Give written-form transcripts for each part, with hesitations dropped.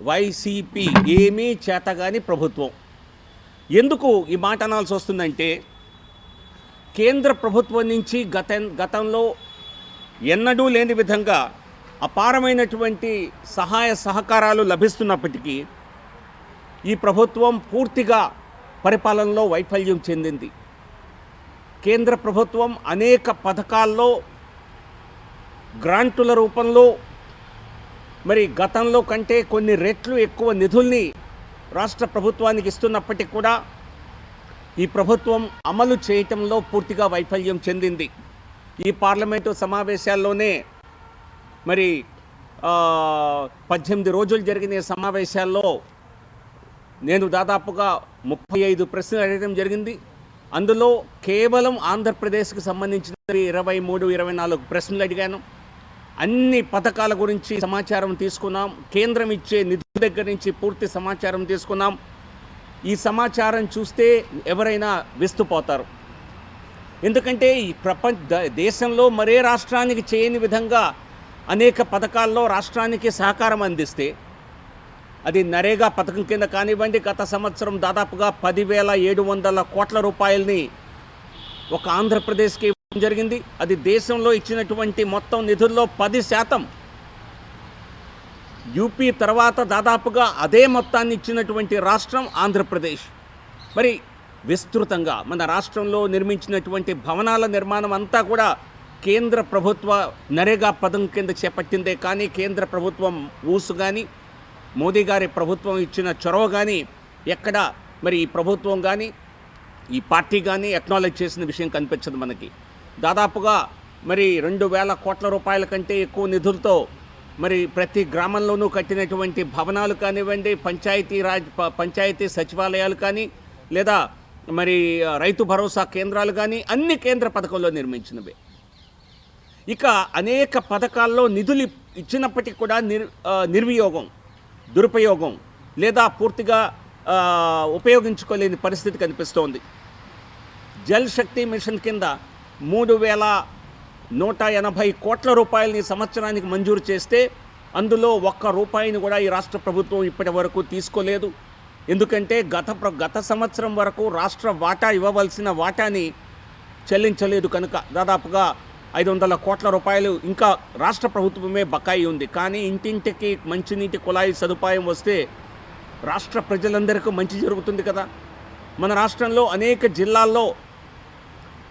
YCP ఏమీ చేతగాని ప్రభుత్వం. ఎందుకు ఈ మాట అనాల్సి వస్తుందంటే, కేంద్ర ప్రభుత్వం నుంచి గతంలో ఎన్నడూ లేని విధంగా అపారమైనటువంటి సహాయ సహకారాలు లభిస్తున్నప్పటికీ ఈ ప్రభుత్వం పూర్తిగా పరిపాలనలో వైఫల్యం చెందింది. కేంద్ర ప్రభుత్వం అనేక పథకాల్లో గ్రాంటుల రూపంలో మరి గతంలో కంటే కొన్ని రెట్లు ఎక్కువ నిధుల్ని రాష్ట్ర ప్రభుత్వానికి ఇస్తున్నప్పటికీ కూడా ఈ ప్రభుత్వం అమలు చేయటంలో పూర్తిగా వైఫల్యం చెందింది. ఈ పార్లమెంటు సమావేశాల్లోనే మరి 18 రోజులు జరిగిన సమావేశాల్లో నేను దాదాపుగా 35 ప్రశ్నలు అడగడం జరిగింది. అందులో కేవలం ఆంధ్రప్రదేశ్కి సంబంధించిన 23-24 ప్రశ్నలు అడిగాను. అన్ని పథకాల గురించి సమాచారం తీసుకున్నాం. కేంద్రం ఇచ్చే నిధుల దగ్గర నుంచి పూర్తి సమాచారం తీసుకున్నాం. ఈ సమాచారం చూస్తే ఎవరైనా విస్తుపోతారు. ఎందుకంటే ఈ దేశంలో మరే రాష్ట్రానికి చేయని విధంగా అనేక పథకాల్లో రాష్ట్రానికి సహకారం అందిస్తే, అది నరేగా పథకం కింద కానివ్వండి, గత సంవత్సరం దాదాపుగా 10,700 కోట్ల రూపాయలని ఒక ఆంధ్రప్రదేశ్కి ఇవ్వడం జరిగింది. అది దేశంలో ఇచ్చినటువంటి మొత్తం నిధుల్లో 10%. యూపీ తర్వాత దాదాపుగా అదే మొత్తాన్ని ఇచ్చినటువంటి రాష్ట్రం ఆంధ్రప్రదేశ్. మరి విస్తృతంగా మన రాష్ట్రంలో నిర్మించినటువంటి భవనాల నిర్మాణం అంతా కూడా కేంద్ర ప్రభుత్వ నరేగా పథకం కింద చేపట్టిందే. కానీ కేంద్ర ప్రభుత్వం ఊసు కానీ మోదీ గారి ప్రభుత్వం ఇచ్చిన చొరవ కానీ ఎక్కడ మరి ఈ ప్రభుత్వం కానీ ఈ పార్టీ కానీ అక్నాలెడ్జ్ చేసిన విషయం కనిపించదు మనకి. దాదాపుగా మరి 2,000 కోట్ల రూపాయల కంటే ఎక్కువ నిధులతో మరి ప్రతి గ్రామంలోనూ కట్టినటువంటి భవనాలు కానివ్వండి, పంచాయతీ సచివాలయాలు కానీ, లేదా మరి రైతు భరోసా కేంద్రాలు కానీ అన్ని కేంద్ర పథకంలో నిర్మించినవే. ఇక అనేక పథకాల్లో నిధులు ఇచ్చినప్పటికీ కూడా నిర్వియోగం, దురుపయోగం లేదా పూర్తిగా ఉపయోగించుకోలేని పరిస్థితి కనిపిస్తోంది. జల్ శక్తి మిషన్ కింద 3,180 కోట్ల రూపాయలని సంవత్సరానికి మంజూరు చేస్తే అందులో ఒక్క రూపాయిని కూడా ఈ రాష్ట్ర ప్రభుత్వం ఇప్పటి వరకు తీసుకోలేదు. ఎందుకంటే గత సంవత్సరం వరకు రాష్ట్ర వాటా ఇవ్వవలసిన వాటాని చెల్లించలేదు కనుక దాదాపుగా 500 కోట్ల రూపాయలు ఇంకా రాష్ట్ర ప్రభుత్వమే బకాయి ఉంది. కానీ ఇంటింటికి మంచినీటి కుళాయి సదుపాయం వస్తే రాష్ట్ర ప్రజలందరికీ మంచి జరుగుతుంది కదా. మన రాష్ట్రంలో అనేక జిల్లాల్లో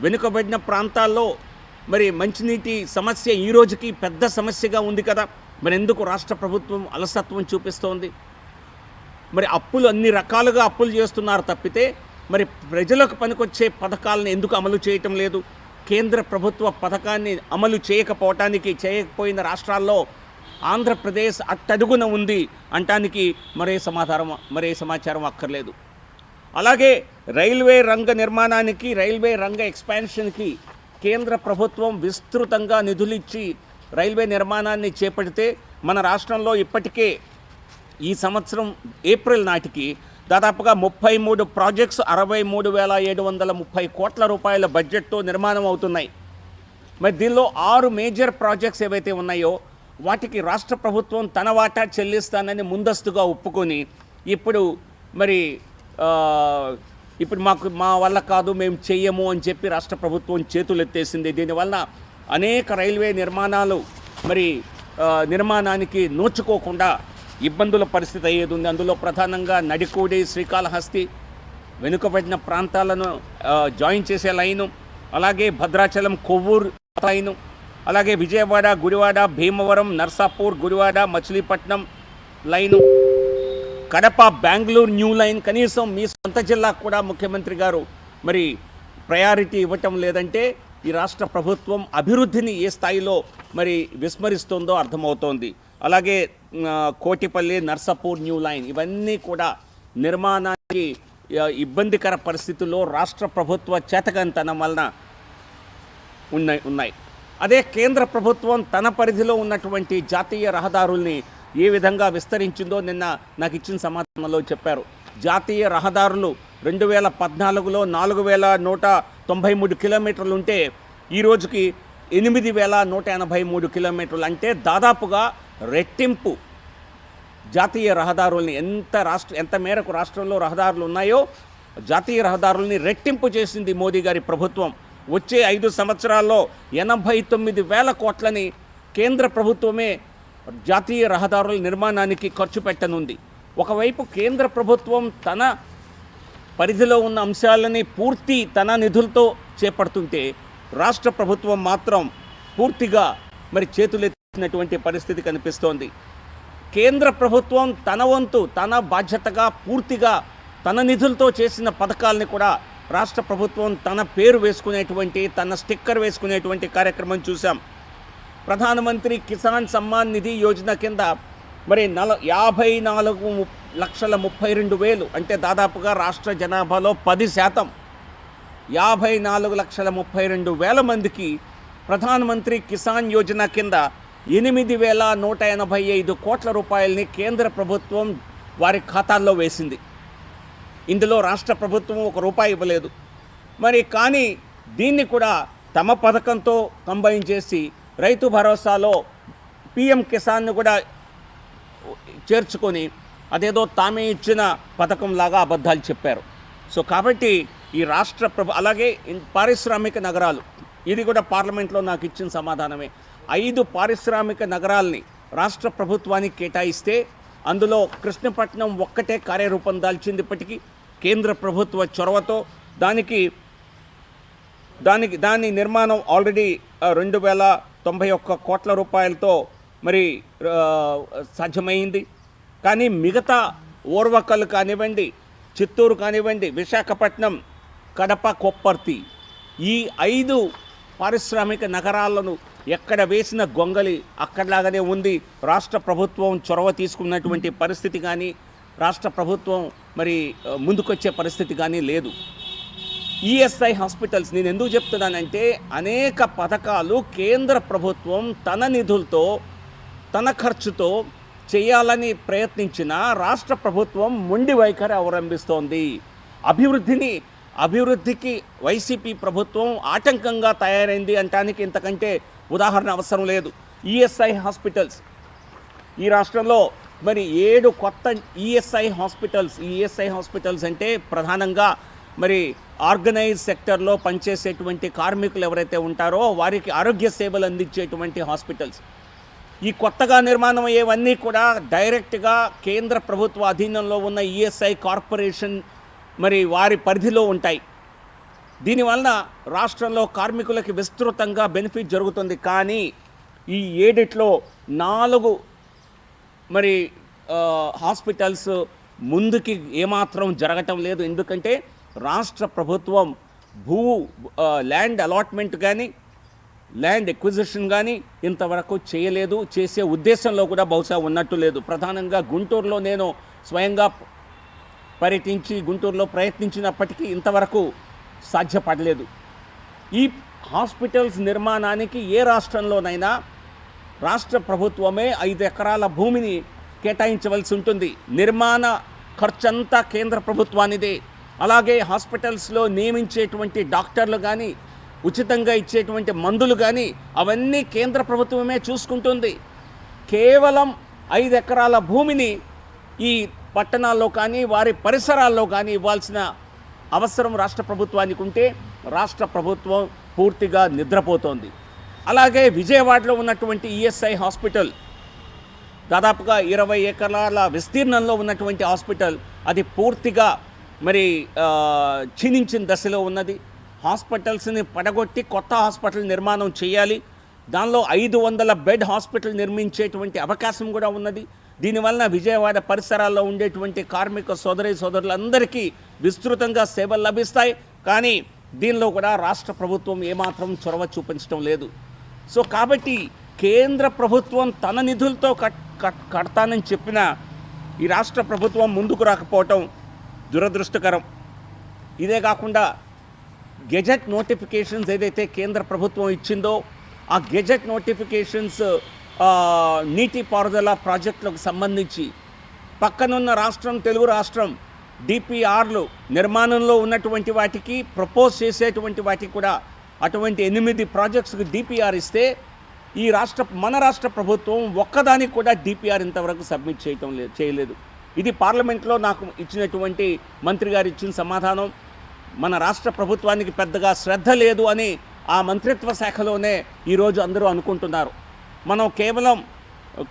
వెనుకబడిన ప్రాంతాల్లో మరి మంచినీటి సమస్య ఈ రోజుకి పెద్ద సమస్యగా ఉంది కదా. మరి ఎందుకు రాష్ట్ర ప్రభుత్వం అలసత్వం చూపిస్తోంది? మరి అప్పులు అన్ని రకాలుగా అప్పులు చేస్తున్నారు తప్పితే మరి ప్రజలకు పనికొచ్చే పథకాలను ఎందుకు అమలు చేయటం లేదు? కేంద్ర ప్రభుత్వ పథకాన్ని అమలు చేయకపోయిన రాష్ట్రాల్లో ఆంధ్రప్రదేశ్ అట్టడుగున ఉంది అంటానికి మరే సమాచారం అక్కర్లేదు. అలాగే రైల్వే రంగ నిర్మాణానికి, రైల్వే రంగ ఎక్స్పాన్షన్కి కేంద్ర ప్రభుత్వం విస్తృతంగా నిధులిచ్చి రైల్వే నిర్మాణాన్ని చేపడితే మన రాష్ట్రంలో ఇప్పటికే ఈ సంవత్సరం ఏప్రిల్ నాటికి దాదాపుగా 33 ప్రాజెక్ట్స్ 63,730 కోట్ల రూపాయల బడ్జెట్తో నిర్మాణం అవుతున్నాయి. మరి దీనిలో 6 మేజర్ ప్రాజెక్ట్స్ ఏవైతే ఉన్నాయో వాటికి రాష్ట్ర ప్రభుత్వం తన వాటా చెల్లిస్తానని ముందస్తుగా ఒప్పుకొని ఇప్పుడు మా వల్ల కాదు, మేము చెయ్యము అని చెప్పి రాష్ట్ర ప్రభుత్వం చేతులు ఎత్తేసింది. దీనివల్ల అనేక రైల్వే నిర్మాణాలు నిర్మాణానికి నోచుకోకుండా ఇబ్బందుల పరిస్థితి అయ్యేది ఉంది. అందులో ప్రధానంగా నడికూడి, శ్రీకాళహస్తి వెనుకబడిన ప్రాంతాలను జాయిన్ చేసే లైను, అలాగే భద్రాచలం కొవ్వూరు లైను, అలాగే Vijayawada, Gudivada, Bhimavaram, Narsapur, Gudivada, Machilipatnam line, Kadapa, Bengaluru new line. కనీసం మీ సొంత జిల్లాకు కూడా ముఖ్యమంత్రి గారు ప్రయారిటీ ఇవ్వటం లేదంటే ఈ రాష్ట్ర ప్రభుత్వం అభివృద్ధిని ఏ స్థాయిలో విస్మరిస్తుందో అర్థమవుతోంది. అలాగే కోటిపల్లి, నర్సాపూర్ న్యూ లైన్ ఇవన్నీ కూడా నిర్మాణానికి ఇబ్బందికర పరిస్థితుల్లో రాష్ట్ర ప్రభుత్వ చేతకంతనం వలన ఉన్నాయి. అదే కేంద్ర ప్రభుత్వం తన పరిధిలో ఉన్నటువంటి జాతీయ రహదారుల్ని ఏ విధంగా విస్తరించిందో నిన్న నాకు ఇచ్చిన సమాధానంలో చెప్పారు. జాతీయ రహదారులు 2014లో 4,193 కిలోమీటర్లు ఉంటే ఈ రోజుకి 8,183 కిలోమీటర్లు, అంటే దాదాపుగా రెట్టింపు జాతీయ రహదారుల్ని ఎంత మేరకు రాష్ట్రంలో రహదారులు ఉన్నాయో జాతీయ రహదారుల్ని రెట్టింపు చేసింది మోదీ గారి ప్రభుత్వం. వచ్చే 5 సంవత్సరాల్లో 89,000 కోట్లని కేంద్ర ప్రభుత్వమే జాతీయ రహదారుల నిర్మాణానికి ఖర్చు పెట్టనుంది. ఒకవైపు కేంద్ర ప్రభుత్వం తన పరిధిలో ఉన్న అంశాలని పూర్తి తన నిధులతో చేపడుతుంటే రాష్ట్ర ప్రభుత్వం మాత్రం పూర్తిగా మరి చేతులెత్తినటువంటి పరిస్థితి కనిపిస్తోంది. కేంద్ర ప్రభుత్వం తన వంతు తన బాధ్యతగా పూర్తిగా తన నిధులతో చేసిన పథకాలని కూడా రాష్ట్ర ప్రభుత్వం తన పేరు వేసుకునేటువంటి తన స్టిక్కర్ వేసుకునేటువంటి కార్యక్రమం చూసాం. ప్రధానమంత్రి కిసాన్ సమ్మాన్ నిధి యోజన కింద మరి 54,32,000 అంటే దాదాపుగా రాష్ట్ర జనాభాలో 10%, 54,32,000 మందికి ప్రధానమంత్రి కిసాన్ యోజన కింద 8,185 కోట్ల రూపాయలని కేంద్ర ప్రభుత్వం వారి ఖాతాల్లో వేసింది. ఇందులో రాష్ట్ర ప్రభుత్వం ₹1 ఇవ్వలేదు. మరి కానీ దీన్ని కూడా తమ పథకంతో కంబైన్ చేసి రైతు భరోసాలో PM కిసాన్ను కూడా చేర్చుకొని అదేదో తామే ఇచ్చిన పథకంలాగా అబద్ధాలు చెప్పారు. సో కాబట్టి ఈ రాష్ట్ర అలాగే పారిశ్రామిక నగరాలు, ఇది కూడా పార్లమెంట్లో నాకు ఇచ్చిన సమాధానమే. 5 పారిశ్రామిక నగరాల్ని రాష్ట్ర ప్రభుత్వానికి కేటాయిస్తే అందులో కృష్ణపట్నం ఒక్కటే కార్యరూపం దాల్చింది. ఇప్పటికీ కేంద్ర ప్రభుత్వ చొరవతో దాని నిర్మాణం ఆల్రెడీ 2,091 కోట్ల రూపాయలతో మరి సాధ్యమైంది. కానీ మిగతా ఓర్వకల్ కానివ్వండి, చిత్తూరు కానివ్వండి, విశాఖపట్నం, కడప, కొప్పర్తి, ఈ 5 పారిశ్రామిక నగరాలను ఎక్కడ వేసిన గొంగలి అక్కడలాగానే ఉంది. రాష్ట్ర ప్రభుత్వం చొరవ తీసుకున్నటువంటి పరిస్థితి కానీ రాష్ట్ర ప్రభుత్వం మరి ముందుకొచ్చే పరిస్థితి కానీ లేదు. ఈఎస్ఐ హాస్పిటల్స్ నేను ఎందుకు చెప్తున్నానంటే అనేక పథకాలు కేంద్ర ప్రభుత్వం తన నిధులతో తన ఖర్చుతో చేయాలని ప్రయత్నించిన రాష్ట్ర ప్రభుత్వం మొండి వైఖరి అవలంబిస్తోంది. అభివృద్ధికి వైసీపీ ప్రభుత్వం ఆటంకంగా తయారైంది అంటానికి ఇంతకంటే ఉదాహరణ అవసరం లేదు. ఈఎస్ఐ హాస్పిటల్స్ ఈ రాష్ట్రంలో మరి 7 కొత్త ఈఎస్ఐ హాస్పిటల్స్ అంటే ప్రధానంగా మరి ఆర్గనైజ్ సెక్టర్లో పనిచేసేటువంటి కార్మికులు ఎవరైతే ఉంటారో వారికి ఆరోగ్య సేవలు అందించేటువంటి హాస్పిటల్స్. ఈ కొత్తగా నిర్మాణం అయ్యేవన్నీ కూడా డైరెక్ట్గా కేంద్ర ప్రభుత్వ అధీనంలో ఉన్న ఈఎస్ఐ కార్పొరేషన్ మరి వారి పరిధిలో ఉంటాయి. దీనివల్ల రాష్ట్రంలో కార్మికులకి విస్తృతంగా బెనిఫిట్ జరుగుతుంది. కానీ ఈ 7లో 4 మరి హాస్పిటల్స్ ముందుకి ఏమాత్రం జరగటం లేదు. ఎందుకంటే రాష్ట్ర ప్రభుత్వం ల్యాండ్ అలాట్మెంట్ కానీ ల్యాండ్ ఎక్విజిషన్ కానీ ఇంతవరకు చేయలేదు. చేసే ఉద్దేశంలో కూడా బహుశా ఉన్నట్టు లేదు. ప్రధానంగా గుంటూరులో నేను స్వయంగా పర్యటించి గుంటూరులో ప్రయత్నించినప్పటికీ ఇంతవరకు సాధ్యపడలేదు. ఈ హాస్పిటల్స్ నిర్మాణానికి ఏ రాష్ట్రంలోనైనా రాష్ట్ర ప్రభుత్వమే 5 ఎకరాల భూమిని కేటాయించవలసి ఉంటుంది. నిర్మాణ ఖర్చంతా కేంద్ర ప్రభుత్వానిదే. అలాగే హాస్పిటల్స్లో నియమించేటువంటి డాక్టర్లు కానీ ఉచితంగా ఇచ్చేటువంటి మందులు కానీ అవన్నీ కేంద్ర ప్రభుత్వమే చూసుకుంటుంది. కేవలం 5 ఎకరాల భూమిని ఈ పట్టణాల్లో కానీ వారి పరిసరాల్లో కానీ ఇవ్వాల్సిన అవసరం రాష్ట్ర ప్రభుత్వానికి ఉంటే రాష్ట్ర ప్రభుత్వం పూర్తిగా నిద్రపోతోంది. అలాగే విజయవాడలో ఉన్నటువంటి ఈఎస్ఐ హాస్పిటల్ దాదాపుగా 20 ఎకరాల విస్తీర్ణంలో ఉన్నటువంటి హాస్పిటల్ అది పూర్తిగా మరి క్షీణించిన దశలో ఉన్నది. హాస్పిటల్స్ని పడగొట్టి కొత్త హాస్పిటల్ నిర్మాణం చేయాలి. దానిలో 500 బెడ్ హాస్పిటల్ నిర్మించేటువంటి అవకాశం కూడా ఉన్నది. దీనివలన విజయవాడ పరిసరాల్లో ఉండేటువంటి కార్మిక సోదరులందరికీ విస్తృతంగా సేవలు లభిస్తాయి. కానీ దీనిలో కూడా రాష్ట్ర ప్రభుత్వం ఏమాత్రం చొరవ చూపించడం లేదు. సో కాబట్టి కేంద్ర ప్రభుత్వం తన నిధులతో కడతానని చెప్పిన ఈ రాష్ట్ర ప్రభుత్వం ముందుకు రాకపోవటం దురదృష్టకరం. ఇదే కాకుండా గెజెట్ నోటిఫికేషన్స్ ఏదైతే కేంద్ర ప్రభుత్వం ఇచ్చిందో ఆ గెజెట్ నోటిఫికేషన్స్ నీటిపారుదల ప్రాజెక్టులకు సంబంధించి పక్కనున్న రాష్ట్రం తెలుగు రాష్ట్రం డిపిఆర్లు నిర్మాణంలో ఉన్నటువంటి వాటికి ప్రపోజ్ చేసేటువంటి వాటికి కూడా అటువంటి 8 ప్రాజెక్ట్స్కి డిపిఆర్ ఇస్తే మన రాష్ట్ర ప్రభుత్వం ఒక్కదానికి కూడా డిపిఆర్ ఇంతవరకు సబ్మిట్ చేయలేదు. ఇది పార్లమెంట్లో నాకు ఇచ్చినటువంటి మంత్రి గారు ఇచ్చిన సమాధానం. మన రాష్ట్ర ప్రభుత్వానికి పెద్దగా శ్రద్ధ లేదు అని ఆ మంత్రిత్వ శాఖలోనే ఈరోజు అందరూ అనుకుంటున్నారు. మనం కేవలం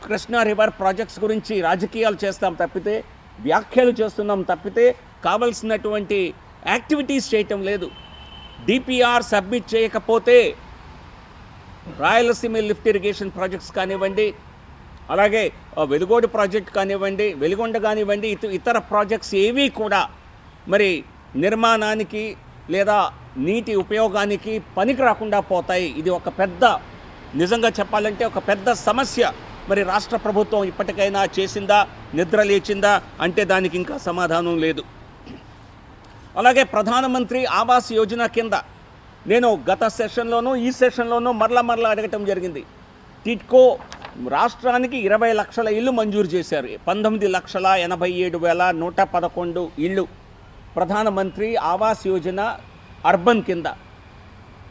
కృష్ణా రివర్ ప్రాజెక్ట్స్ గురించి రాజకీయాలు చేస్తాం తప్పితే, వ్యాఖ్యలు చేస్తున్నాం తప్పితే కావలసినటువంటి యాక్టివిటీస్ చేయటం లేదు. డిపిఆర్ సబ్మిట్ చేయకపోతే రాయలసీమ లిఫ్ట్ ఇరిగేషన్ ప్రాజెక్ట్స్ కానివ్వండి, అలాగే వెలుగోడు ప్రాజెక్ట్ కానివ్వండి, వెలుగొండ కానివ్వండి, ఇతర ప్రాజెక్ట్స్ ఏవి కూడా మరి నిర్మాణానికి లేదా నీటి ఉపయోగానికి పనికి రాకుండా పోతాయి. ఇది ఒక పెద్ద, నిజంగా చెప్పాలంటే ఒక పెద్ద సమస్య. మరి రాష్ట్ర ప్రభుత్వం ఇప్పటికైనా చేసిందా, నిద్ర లేచిందా అంటే దానికి ఇంకా సమాధానం లేదు. అలాగే ప్రధానమంత్రి ఆవాస్ యోజన కింద నేను గత సెషన్లోనూ ఈ సెషన్లోనూ మరలా అడగటం జరిగింది. టిడ్కో రాష్ట్రానికి 20 లక్షల ఇళ్ళు మంజూరు చేశారు. 19,87,111 ఇళ్ళు ప్రధానమంత్రి ఆవాస్ యోజన అర్బన్ కింద.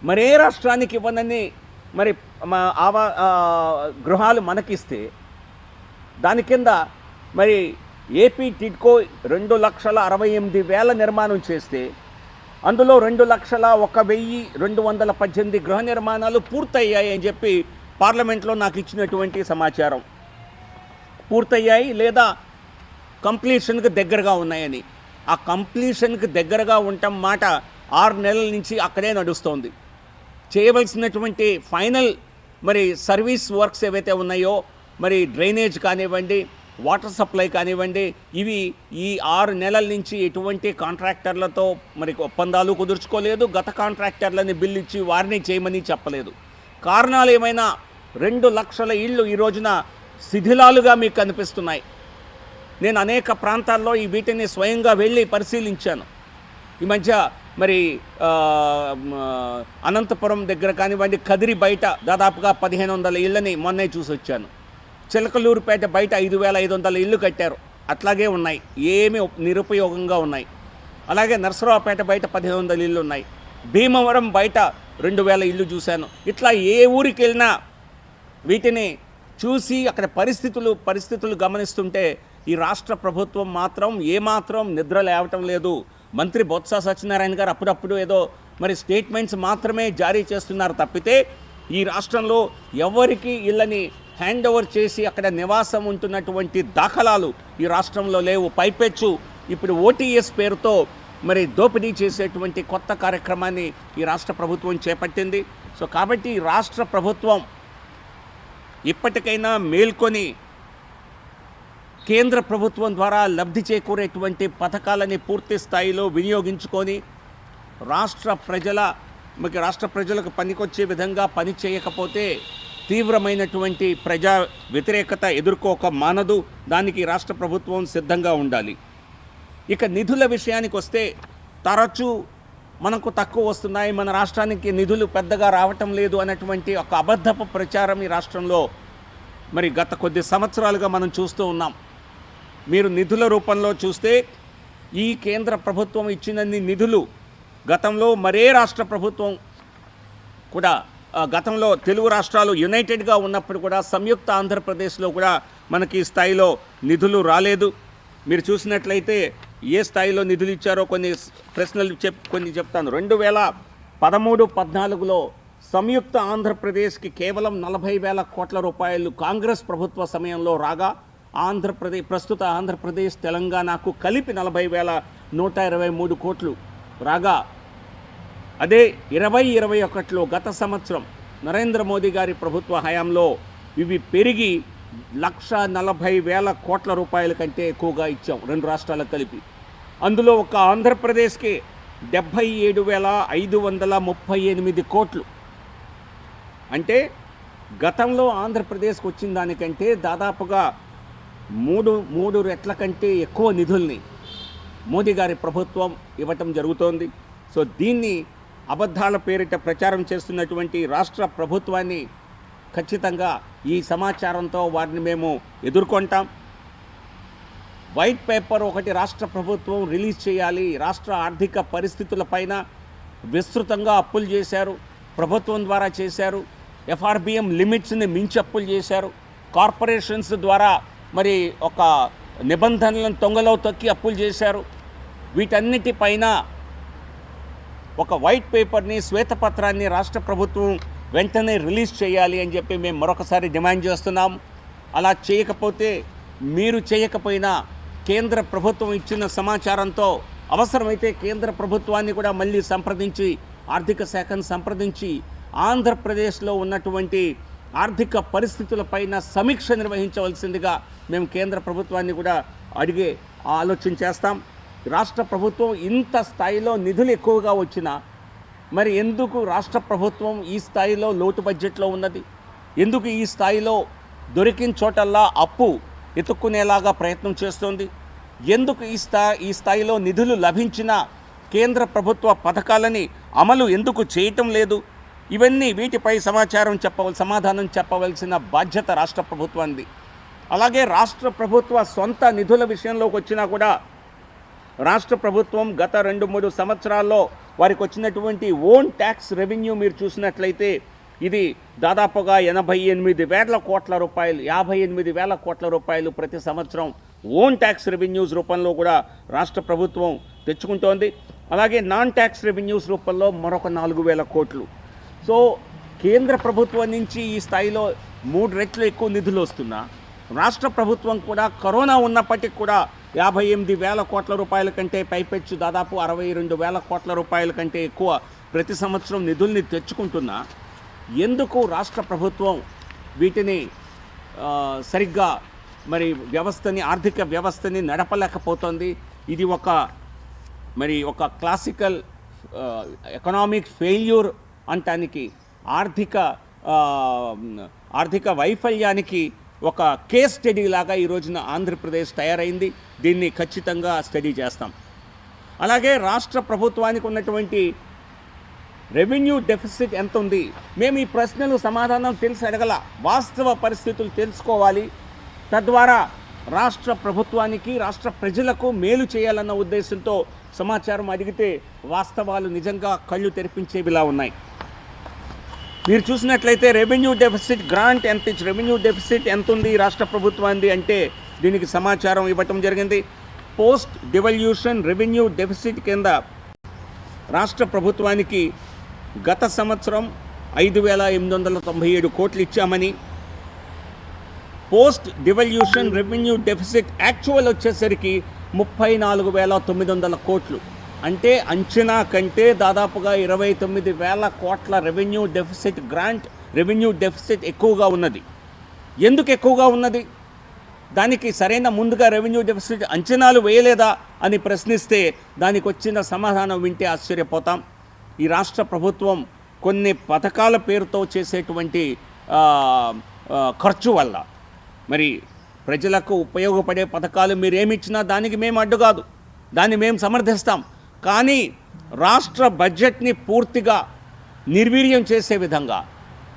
మరే రాష్ట్రానికి ఇవ్వనని మరి గృహాలు మనకిస్తే దాని కింద మరి ఏపీ టిడ్కో 2,68,000 నిర్మాణం చేస్తే అందులో 2,01,218 గృహ నిర్మాణాలు పూర్తయ్యాయి అని చెప్పి పార్లమెంట్లో నాకు ఇచ్చినటువంటి సమాచారం. పూర్తయ్యాయి లేదా కంప్లీషన్కి దగ్గరగా ఉన్నాయని. ఆ కంప్లీషన్కి దగ్గరగా ఉండటం మాట 6 నెలల నుంచి అక్కడే నడుస్తోంది. చేయవలసినటువంటి ఫైనల్ మరి సర్వీస్ వర్క్స్ ఏవైతే ఉన్నాయో, మరి డ్రైనేజ్ కానివ్వండి, వాటర్ సప్లై కానివ్వండి, ఇవి ఈ 6 నెలల నుంచి ఎటువంటి కాంట్రాక్టర్లతో మరి ఒప్పందాలు కుదుర్చుకోలేదు. గత కాంట్రాక్టర్లని బిల్లు ఇచ్చి వారిని చేయమని చెప్పలేదు. కారణాలు ఏమైనా 2 లక్షల ఇళ్ళు ఈ రోజున శిథిలాలుగా మీకు కనిపిస్తున్నాయి. నేను అనేక ప్రాంతాల్లో ఈ వీటిని స్వయంగా వెళ్ళి పరిశీలించాను. ఈ మధ్య మరి అనంతపురం దగ్గర కానివ్వండి, కదిరి బయట దాదాపుగా 1,500 ఇళ్ళని మొన్నే చూసి వచ్చాను. చిలకలూరుపేట బయట 5,500 ఇళ్ళు కట్టారు, అట్లాగే ఉన్నాయి, ఏమీ నిరుపయోగంగా ఉన్నాయి. అలాగే నరసరావుపేట బయట 1,500 ఇళ్ళు ఉన్నాయి. భీమవరం బయట 2,000 ఇళ్ళు చూశాను. ఇట్లా ఏ ఊరికి వెళ్ళినా వీటిని చూసి అక్కడ పరిస్థితులు గమనిస్తుంటే ఈ రాష్ట్ర ప్రభుత్వం మాత్రం ఏమాత్రం నిద్ర లేవటం లేదు. మంత్రి బొత్స సత్యనారాయణ గారు అప్పుడప్పుడు ఏదో మరి స్టేట్మెంట్స్ మాత్రమే జారీ చేస్తున్నారు తప్పితే ఈ రాష్ట్రంలో ఎవరికి ఇళ్ళని హ్యాండ్ ఓవర్ చేసి అక్కడ నివాసం ఉంటున్నటువంటి దాఖలాలు ఈ రాష్ట్రంలో లేవు. పైపెచ్చు ఇప్పుడు ఓటీఎస్ పేరుతో మరి దోపిడీ చేసేటువంటి కొత్త కార్యక్రమాన్ని ఈ రాష్ట్ర ప్రభుత్వం చేపట్టింది. సో కాబట్టి రాష్ట్ర ప్రభుత్వం ఇప్పటికైనా మేల్కొని కేంద్ర ప్రభుత్వం ద్వారా లబ్ధి చేకూరేటువంటి పథకాలని పూర్తి స్థాయిలో వినియోగించుకొని రాష్ట్ర ప్రజలకు పనికొచ్చే విధంగా పని చేయకపోతే తీవ్రమైనటువంటి ప్రజా వ్యతిరేకత ఎదుర్కోక మానదు. దానికి రాష్ట్ర ప్రభుత్వం సిద్ధంగా ఉండాలి. ఇక నిధుల విషయానికి వస్తే తరచూ మనకు తక్కువ వస్తున్నాయి, మన రాష్ట్రానికి నిధులు పెద్దగా రావటం లేదు అన్నటువంటి ఒక అబద్ధపు ప్రచారం ఈ రాష్ట్రంలో మరి గత కొద్ది సంవత్సరాలుగా మనం చూస్తూ ఉన్నాం. మీరు నిధుల రూపంలో చూస్తే ఈ కేంద్ర ప్రభుత్వం ఇచ్చినన్ని నిధులు గతంలో మరే రాష్ట్ర ప్రభుత్వం కూడా, గతంలో తెలుగు రాష్ట్రాలు యునైటెడ్గా ఉన్నప్పుడు కూడా సంయుక్త ఆంధ్రప్రదేశ్లో కూడా మనకి స్థాయిలో నిధులు రాలేదు. మీరు చూసినట్లయితే ఏ స్థాయిలో నిధులు ఇచ్చారో కొన్ని ప్రశ్నలు చెప్తాను. 2013-14లో సంయుక్త ఆంధ్రప్రదేశ్కి కేవలం 40,000 కోట్ల రూపాయలు కాంగ్రెస్ ప్రభుత్వ సమయంలో రాగా, ప్రస్తుత ఆంధ్రప్రదేశ్ తెలంగాణకు కలిపి 40,123 కోట్లు రాగా, అదే 2021లో గత సంవత్సరం నరేంద్ర మోదీ గారి ప్రభుత్వ హయాంలో ఇవి పెరిగి 1,40,000 కోట్ల రూపాయల కంటే ఎక్కువగా ఇచ్చాం రెండు రాష్ట్రాలకు కలిపి. అందులో ఒక ఆంధ్రప్రదేశ్కి 77,538 కోట్లు. అంటే గతంలో ఆంధ్రప్రదేశ్కి వచ్చిన దానికంటే దాదాపుగా మూడు రెట్ల కంటే ఎక్కువ నిధుల్ని మోదీ గారి ప్రభుత్వం ఇవ్వటం జరుగుతోంది. సో దీన్ని అబద్ధాల పేరిట ప్రచారం చేస్తున్నటువంటి రాష్ట్ర ప్రభుత్వాన్ని ఖచ్చితంగా ఈ సమాచారంతో వారిని మేము ఎదుర్కొంటాం. వైట్ పేపర్ ఒకటి రాష్ట్ర ప్రభుత్వం రిలీజ్ చేయాలి. రాష్ట్ర ఆర్థిక పరిస్థితులపైన విస్తృతంగా అప్పులు చేశారు, ప్రభుత్వం ద్వారా చేశారు. ఎఫ్ఆర్బిఎం లిమిట్స్ని మించి అప్పులు చేశారు. కార్పొరేషన్స్ ద్వారా మరి ఒక నిబంధనలను తొంగలో తొక్కి అప్పులు చేశారు. వీటన్నిటిపైన ఒక వైట్ పేపర్ని, శ్వేతపత్రాన్ని రాష్ట్ర ప్రభుత్వం వెంటనే రిలీజ్ చేయాలి అని చెప్పి మేము మరొకసారి డిమాండ్ చేస్తున్నాం. అలా చేయకపోతే, మీరు చేయకపోయినా కేంద్ర ప్రభుత్వం ఇచ్చిన సమాచారంతో అవసరమైతే కేంద్ర ప్రభుత్వాన్ని కూడా మళ్ళీ సంప్రదించి, ఆర్థిక శాఖను సంప్రదించి ఆంధ్రప్రదేశ్లో ఉన్నటువంటి ఆర్థిక పరిస్థితులపైన సమీక్ష నిర్వహించవలసిందిగా మేము కేంద్ర ప్రభుత్వాన్ని కూడా అడిగే ఆలోచన చేస్తాం. రాష్ట్ర ప్రభుత్వం ఇంత స్థాయిలో నిధులు ఎక్కువగా వచ్చినా మరి ఎందుకు రాష్ట్ర ప్రభుత్వం ఈ స్థాయిలో లోటు బడ్జెట్లో ఉన్నది? ఎందుకు ఈ స్థాయిలో దొరికిన చోటల్లా అప్పు ఎత్తుక్కునేలాగా ప్రయత్నం చేస్తోంది? ఎందుకు ఈ స్థాయిలో నిధులు లభించిన కేంద్ర ప్రభుత్వ పథకాలని అమలు ఎందుకు చేయటం లేదు? వీటిపై సమాధానం చెప్పవలసిన బాధ్యత రాష్ట్ర ప్రభుత్వానికి. అలాగే రాష్ట్ర ప్రభుత్వ సొంత నిధుల విషయంలోకి వచ్చినా కూడా రాష్ట్ర ప్రభుత్వం గత 2-3 సంవత్సరాల్లో వారికి వచ్చినటువంటి ఓన్ ట్యాక్స్ రెవెన్యూ మీరు చూసినట్లయితే ఇది దాదాపుగా 88,000 కోట్ల రూపాయలు, 58,000 కోట్ల రూపాయలు ప్రతి సంవత్సరం ఓన్ ట్యాక్స్ రెవెన్యూస్ రూపంలో కూడా రాష్ట్ర ప్రభుత్వం తెచ్చుకుంటోంది. అలాగే నాన్ ట్యాక్స్ రెవెన్యూస్ రూపంలో మరొక 4,000 కోట్లు. సో కేంద్ర ప్రభుత్వం నుంచి ఈ స్థాయిలో 3 రెట్లు ఎక్కువ నిధులు వస్తున్నా రాష్ట్ర ప్రభుత్వం కూడా కరోనా ఉన్నప్పటికీ కూడా 58,000 కోట్ల రూపాయల కంటే పైపెచ్చు దాదాపు 62,000 కోట్ల రూపాయల కంటే ఎక్కువ ప్రతి సంవత్సరం నిధుల్ని తెచ్చుకుంటున్నా ఎందుకు రాష్ట్ర ప్రభుత్వం వీటిని సరిగ్గా మరి ఆర్థిక వ్యవస్థని నడపలేకపోతుంది? ఇది ఒక క్లాసికల్ ఎకనామిక్ ఫెయిల్యూర్ అంటానికి, ఆర్థిక వైఫల్యానికి ఒక కేస్ స్టడీ లాగా ఈ రోజున ఆంధ్రప్రదేశ్ తయారైంది. దీన్ని ఖచ్చితంగా స్టడీ చేస్తాం. అలాగే రాష్ట్ర ప్రభుత్వానికి ఉన్నటువంటి రెవెన్యూ డెఫిసిట్ ఎంత ఉంది? మేము ఈ ప్రశ్నలు సమాధానం తెలిసి అడగల. వాస్తవ పరిస్థితులు తెలుసుకోవాలి. తద్వారా రాష్ట్ర ప్రభుత్వానికి, రాష్ట్ర ప్రజలకు మేలు చేయాలన్న ఉద్దేశంతో సమాచారం అడిగితే వాస్తవాలు నిజంగా కళ్ళు తెరిపించేవిలా ఉన్నాయి. మీరు చూసినట్లయితే revenue deficit grant revenue deficit ఎంత ఉంది రాష్ట్ర ప్రభుత్వానికి అంటే దీనికి సమాచారం ఇవ్వటం జరిగింది. పోస్ట్ డివల్యూషన్ రెవెన్యూ డెఫిసిట్ కింద రాష్ట్ర ప్రభుత్వానికి గత సంవత్సరం 5,897 కోట్లు ఇచ్చామని, post devolution revenue deficit actual వచ్చేసరికి 34,900 కోట్లు. అంటే అంచనా కంటే దాదాపుగా 29,000 కోట్ల రెవెన్యూ డెఫిసిట్ ఎక్కువగా ఉన్నది. ఎందుకు ఎక్కువగా ఉన్నది? దానికి సరైన ముందుగా రెవెన్యూ డెఫిసిట్ అంచనాలు వేయలేదా అని ప్రశ్నిస్తే దానికి వచ్చిన సమాధానం వింటే ఆశ్చర్యపోతాం. ఈ రాష్ట్ర ప్రభుత్వం కొన్ని పథకాల పేరుతో చేసేటువంటి ఖర్చు వల్ల మరి ప్రజలకు ఉపయోగపడే పథకాలు మీరేమిచ్చినా దానికి మేము అడ్డు కాదు, దాన్ని మేము సమర్థిస్తాం. కానీ రాష్ట్ర బడ్జెట్ని పూర్తిగా నిర్వీర్యం చేసే విధంగా,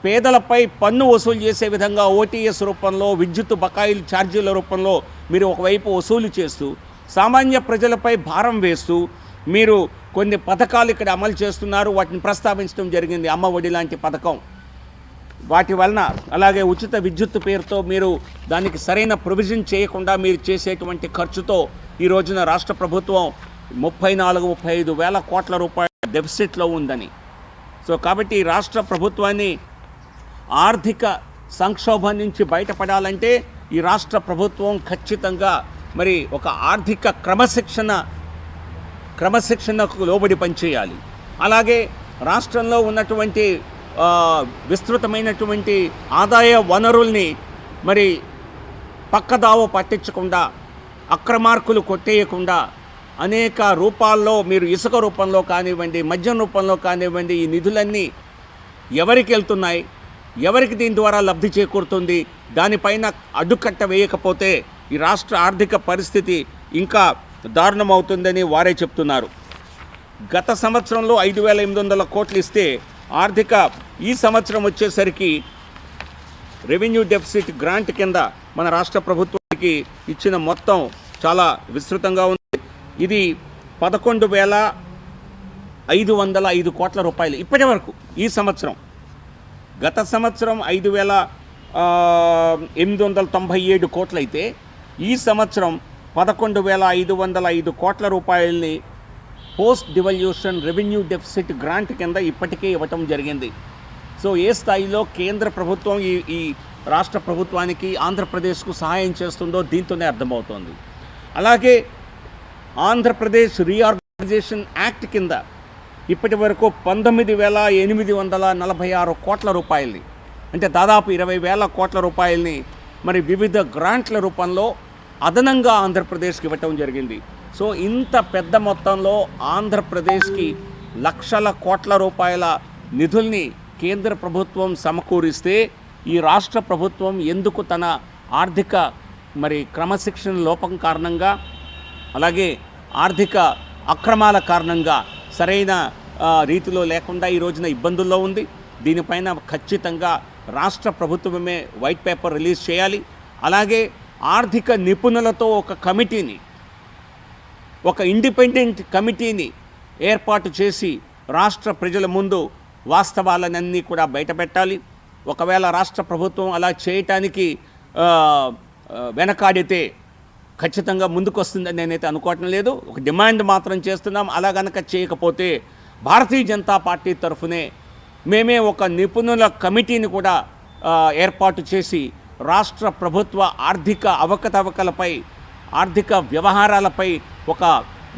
పేదలపై పన్ను వసూలు చేసే విధంగా ఓటీఎస్ రూపంలో, విద్యుత్ బకాయిలు ఛార్జీల రూపంలో మీరు ఒకవైపు వసూలు చేస్తూ సామాన్య ప్రజలపై భారం వేస్తూ మీరు కొన్ని పథకాలు ఇక్కడ అమలు చేస్తున్నారు. వాటిని ప్రస్తావించడం జరిగింది. అమ్మ ఒడి లాంటి పథకం, వాటి వలన అలాగే ఉచిత విద్యుత్ పేరుతో మీరు దానికి సరైన ప్రొవిజన్ చేయకుండా మీరు చేసేటువంటి ఖర్చుతో ఈ రోజున రాష్ట్ర ప్రభుత్వం 34-35 వేల కోట్ల రూపాయల డెఫిసిట్లో ఉందని. సో కాబట్టి రాష్ట్ర ప్రభుత్వాన్ని ఆర్థిక సంక్షోభం నుంచి బయటపడాలంటే ఈ రాష్ట్ర ప్రభుత్వం ఖచ్చితంగా మరి ఒక ఆర్థిక క్రమశిక్షణకు లోబడి పనిచేయాలి. అలాగే రాష్ట్రంలో ఉన్నటువంటి విస్తృతమైనటువంటి ఆదాయ వనరుల్ని మరి పక్కదావ పట్టించకుండా, అక్రమార్కులు కొట్టేయకుండా అనేక రూపాల్లో మీరు ఇసుక రూపంలో కానివ్వండి, మద్యం రూపంలో కానివ్వండి, ఈ నిధులన్నీ ఎవరికి వెళ్తున్నాయి, ఎవరికి దీని ద్వారా లబ్ధి చేకూరుతుంది, దానిపైన అడ్డుకట్ట వేయకపోతే ఈ రాష్ట్ర ఆర్థిక పరిస్థితి ఇంకా దారుణమవుతుందని వారే చెప్తున్నారు. గత సంవత్సరంలో 5,800 కోట్లు ఇస్తే ఈ సంవత్సరం వచ్చేసరికి రెవెన్యూ డెఫిసిట్ గ్రాంట్ కింద మన రాష్ట్ర ప్రభుత్వానికి ఇచ్చిన మొత్తం చాలా విస్తృతంగా ఉంది. ఇది 11,505 కోట్ల రూపాయలు ఇప్పటి వరకు ఈ సంవత్సరం. గత సంవత్సరం 5,897 కోట్లయితే ఈ సంవత్సరం 11,505 కోట్ల రూపాయలని post devolution revenue deficit grant కింద ఇప్పటికే ఇవ్వటం జరిగింది. సో ఏ స్థాయిలో కేంద్ర ప్రభుత్వం ఈ రాష్ట్ర ప్రభుత్వానికి ఆంధ్రప్రదేశ్కు సహాయం చేస్తుందో దీంతోనే అర్థమవుతోంది. అలాగే ఆంధ్రప్రదేశ్ రీఆర్గనైజేషన్ యాక్ట్ కింద ఇప్పటి వరకు 19,846 కోట్ల రూపాయలని, అంటే దాదాపు 20,000 కోట్ల రూపాయలని మరి వివిధ గ్రాంట్ల రూపంలో అదనంగా ఆంధ్రప్రదేశ్కి ఇవ్వటం జరిగింది. సో ఇంత పెద్ద మొత్తంలో ఆంధ్రప్రదేశ్కి లక్షల కోట్ల రూపాయల నిధుల్ని కేంద్ర ప్రభుత్వం సమకూరిస్తే ఈ రాష్ట్ర ప్రభుత్వం ఎందుకు తన ఆర్థిక మరి క్రమశిక్షణ లోపం కారణంగా, అలాగే ఆర్థిక అక్రమాల కారణంగా సరైన రీతిలో లేకుండా ఈ రోజున ఇబ్బందుల్లో ఉంది. దీనిపైన ఖచ్చితంగా రాష్ట్ర ప్రభుత్వమే వైట్ పేపర్ రిలీజ్ చేయాలి. అలాగే ఆర్థిక నిపుణులతో ఒక ఇండిపెండెంట్ కమిటీని ఏర్పాటు చేసి రాష్ట్ర ప్రజల ముందు వాస్తవాలన్నీ కూడా బయటపెట్టాలి. ఒకవేళ రాష్ట్ర ప్రభుత్వం అలా చేయటానికి వెనకాడితే ఖచ్చితంగా ముందుకు వస్తుందని నేనైతే అనుకోవటం లేదు. ఒక డిమాండ్ మాత్రం చేస్తున్నాం. అలా గనక చేయకపోతే భారతీయ జనతా పార్టీ తరఫునే మేమే ఒక నిపుణుల కమిటీని కూడా ఏర్పాటు చేసి రాష్ట్ర ప్రభుత్వ ఆర్థిక అవకతవకలపై, ఆర్థిక వ్యవహారాలపై ఒక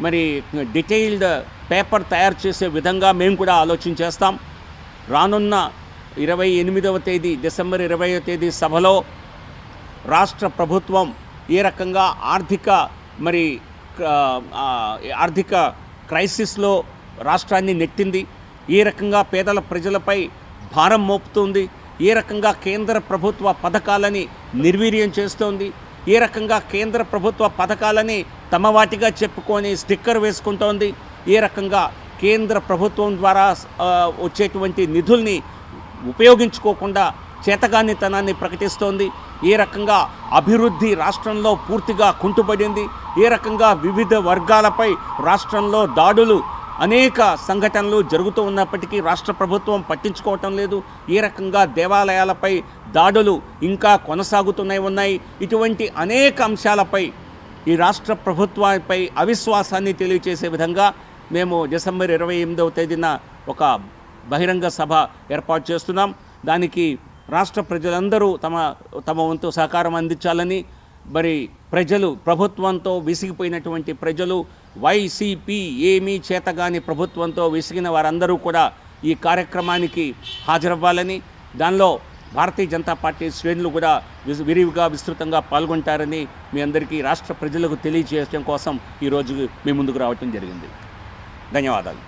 మరి డీటెయిల్డ్ పేపర్ తయారు చేసే విధంగా మేము కూడా ఆలోచన చేస్తాం. రానున్న 28వ తేదీ డిసెంబర్ 20వ తేదీ సభలో రాష్ట్ర ప్రభుత్వం ఏ రకంగా ఆర్థిక క్రైసిస్లో రాష్ట్రాన్ని నెట్టింది, ఏ రకంగా పేదల ప్రజలపై భారం మోపుతుంది, ఏ రకంగా కేంద్ర ప్రభుత్వ పథకాలని నిర్వీర్యం చేస్తోంది, ఏ రకంగా కేంద్ర ప్రభుత్వ పథకాలని తమ వాటిగా చెప్పుకొని స్టిక్కర్ వేసుకుంటోంది, ఏ రకంగా కేంద్ర ప్రభుత్వం ద్వారా వచ్చేటువంటి నిధుల్ని ఉపయోగించుకోకుండా చేతగానితనాన్ని ప్రకటిస్తోంది, ఏ రకంగా అభివృద్ధి రాష్ట్రంలో పూర్తిగా కుంటుపడింది, ఏ రకంగా వివిధ వర్గాలపై రాష్ట్రంలో దాడులు అనేక సంఘటనలు జరుగుతూ ఉన్నప్పటికీ రాష్ట్ర ప్రభుత్వం పట్టించుకోవటం లేదు, ఏ రకంగా దేవాలయాలపై దాడులు ఇంకా కొనసాగుతూనే ఉన్నాయి. ఇటువంటి అనేక అంశాలపై ఈ రాష్ట్ర ప్రభుత్వంపై అవిశ్వాసాన్ని తెలియచేసే విధంగా మేము డిసెంబర్ 28వ తేదీన ఒక బహిరంగ సభ ఏర్పాటు చేస్తున్నాం. దానికి రాష్ట్ర ప్రజలందరూ తమ వంతు సహకారం అందించాలని, మరి ప్రజలు, ప్రభుత్వంతో విసిగిపోయినటువంటి ప్రజలు, వైసీపీ ఏమీ చేతగాని ప్రభుత్వంతో విసిగిన వారందరూ కూడా ఈ కార్యక్రమానికి హాజరవ్వాలని, దానిలో భారతీయ జనతా పార్టీ శ్రేణులు కూడా విరివిగా విస్తృతంగా పాల్గొంటారని మీ అందరికీ రాష్ట్ర ప్రజలకు తెలియజేయడం కోసం ఈరోజు మీ ముందుకు రావటం జరిగింది. ధన్యవాదాలు.